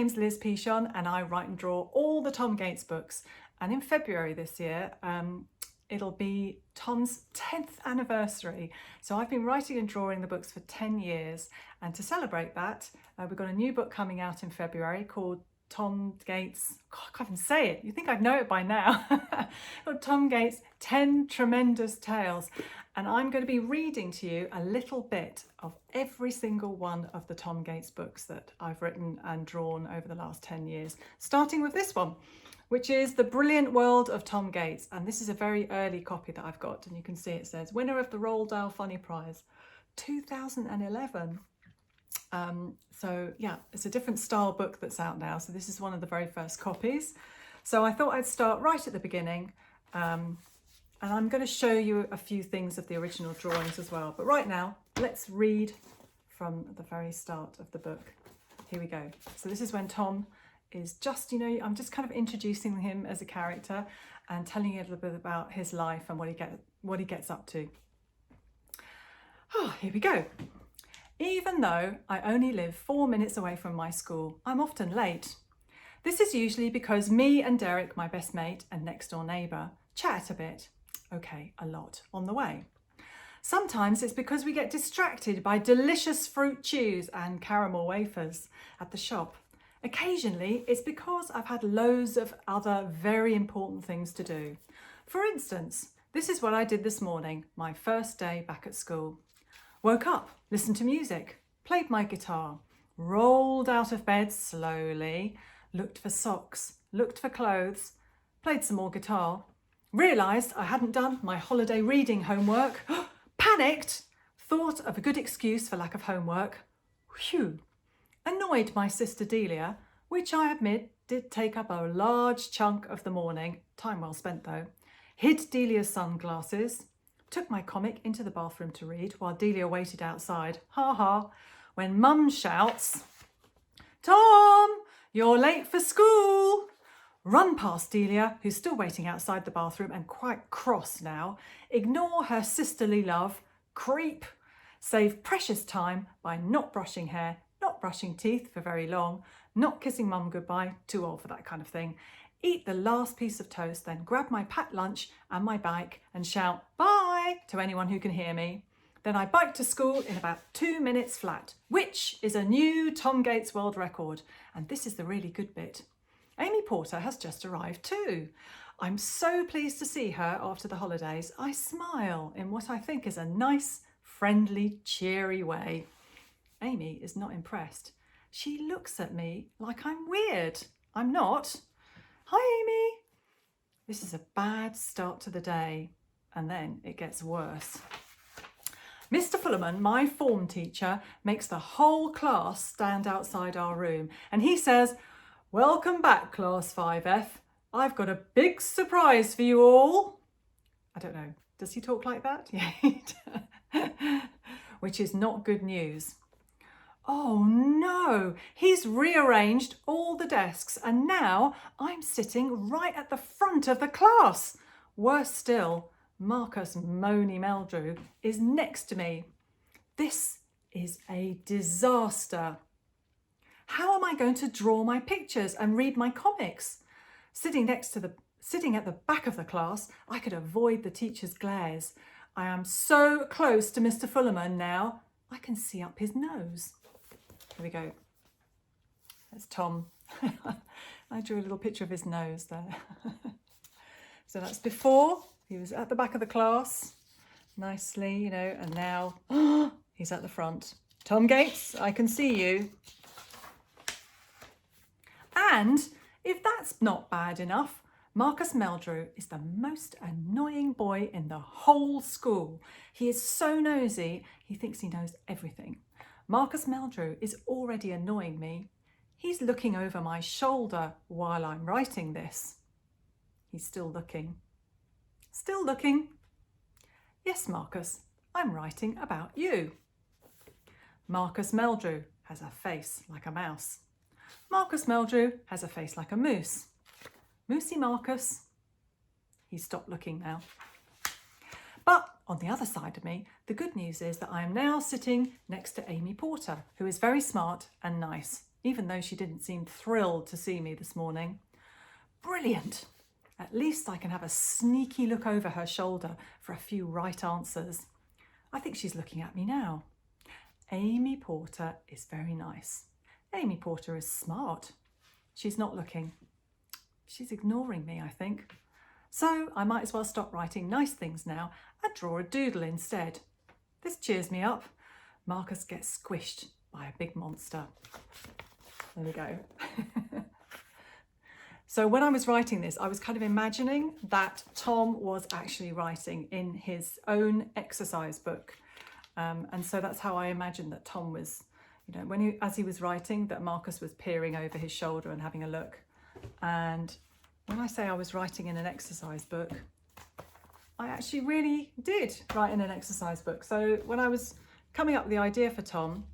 name's Liz Pichon and I write and draw all the Tom Gates books. And in February this year, it'll be Tom's 10th anniversary. So I've been writing and drawing the books for 10 years. And to celebrate that, we've got a new book coming out in February called Tom Gates, God, I can't even say it. You think I'd know it by now. Tom Gates, 10 Tremendous Tales. And I'm going to be reading to you a little bit of every single one of the Tom Gates books that I've written and drawn over the last 10 years, starting with this one, which is The Brilliant World of Tom Gates. And this is a very early copy that I've got. And you can see it says, winner of the Roald Dahl Funny Prize, 2011. So yeah, it's a different style book that's out now. So this is one of the very first copies. So I thought I'd start right at the beginning. And I'm going to show you a few things of the original drawings as well. But right now, let's read from the very start of the book. Here we go. So this is when Tom is just, I'm just kind of introducing him as a character and telling you a little bit about his life and what he gets up to. Oh, here we go. Even though I only live 4 minutes away from my school, I'm often late. This is usually because me and Derek, my best mate and next door neighbour, chat a bit. Okay, a lot on the way. Sometimes it's because we get distracted by delicious fruit chews and caramel wafers at the shop. Occasionally, it's because I've had loads of other very important things to do. For instance, this is what I did this morning, my first day back at school. Woke up, listened to music, played my guitar, rolled out of bed slowly, looked for socks, looked for clothes, played some more guitar, realised I hadn't done my holiday reading homework, panicked, thought of a good excuse for lack of homework, whew, annoyed my sister Delia, which I admit did take up a large chunk of the morning, time well spent though, hid Delia's sunglasses, took my comic into the bathroom to read while Delia waited outside, ha ha, when Mum shouts, "Tom, you're late for school!" Run past Delia, who's still waiting outside the bathroom and quite cross now, ignore her sisterly love, creep, save precious time by not brushing hair, not brushing teeth for very long, not kissing Mum goodbye, too old for that kind of thing, eat the last piece of toast, then grab my packed lunch and my bike and shout bye to anyone who can hear me. Then I bike to school in about 2 minutes flat, which is a new Tom Gates world record. And this is the really good bit. Amy Porter has just arrived too. I'm so pleased to see her after the holidays. I smile in what I think is a nice, friendly, cheery way. Amy is not impressed. She looks at me like I'm weird. I'm not. Hi, Amy. This is a bad start to the day, and then it gets worse. Mr. Fullerman, my form teacher, makes the whole class stand outside our room, and he says, "Welcome back, Class 5F. I've got a big surprise for you all." I don't know, does he talk like that? Yeah, which is not good news. Oh no, he's rearranged all the desks and now I'm sitting right at the front of the class. Worse still, Marcus Moany Meldrew is next to me. This is a disaster. How am I going to draw my pictures and read my comics? Sitting at the back of the class, I could avoid the teacher's glares. I am so close to Mr. Fullerman now, I can see up his nose. Here we go. That's Tom. I drew a little picture of his nose there. So that's before. He was at the back of the class, nicely, and now he's at the front. Tom Gates, I can see you. And if that's not bad enough, Marcus Meldrew is the most annoying boy in the whole school. He is so nosy, he thinks he knows everything. Marcus Meldrew is already annoying me. He's looking over my shoulder while I'm writing this. He's still looking. Still looking. Yes, Marcus, I'm writing about you. Marcus Meldrew has a face like a mouse. Marcus Meldrew has a face like a moose. Moosey Marcus. He's stopped looking now. But on the other side of me, the good news is that I am now sitting next to Amy Porter, who is very smart and nice. even though she didn't seem thrilled to see me this morning. Brilliant! At least I can have a sneaky look over her shoulder for a few right answers. I think she's looking at me now. Amy Porter is very nice. Amy Porter is smart. She's not looking. She's ignoring me, I think. So I might as well stop writing nice things now and draw a doodle instead. This cheers me up. Marcus gets squished by a big monster. There we go. So when I was writing this, I was kind of imagining that Tom was actually writing in his own exercise book. And so that's how I imagined that Tom was, you know, as he was writing, that Marcus was peering over his shoulder and having a look. And when I say I was writing in an exercise book, I actually really did write in an exercise book. So when I was coming up with the idea for Tom,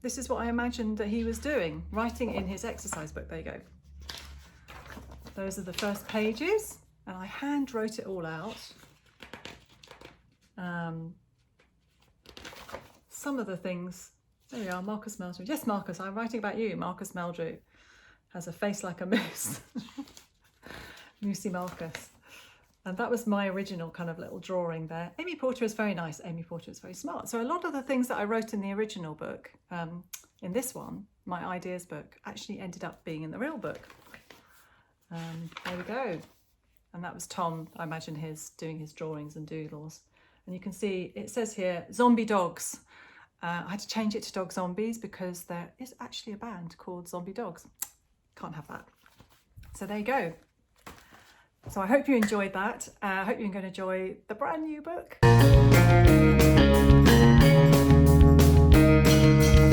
this is what I imagined that he was doing, writing in his exercise book. There you go. Those are the first pages, and I hand wrote it all out. Some of the things, there we are, Marcus Meldrew. Yes, Marcus, I'm writing about you. Marcus Meldrew has a face like a moose. Moosey Marcus. And that was my original kind of little drawing there. Amy Porter is very nice. Amy Porter is very smart. So a lot of the things that I wrote in the original book, in this one, my ideas book, actually ended up being in the real book. There we go. And that was Tom, I imagine, doing his drawings and doodles. And you can see it says here, zombie dogs. I had to change it to dog zombies because there is actually a band called Zombie Dogs. Can't have that. So there you go. So I hope you enjoyed that. I hope you're going to enjoy the brand new book.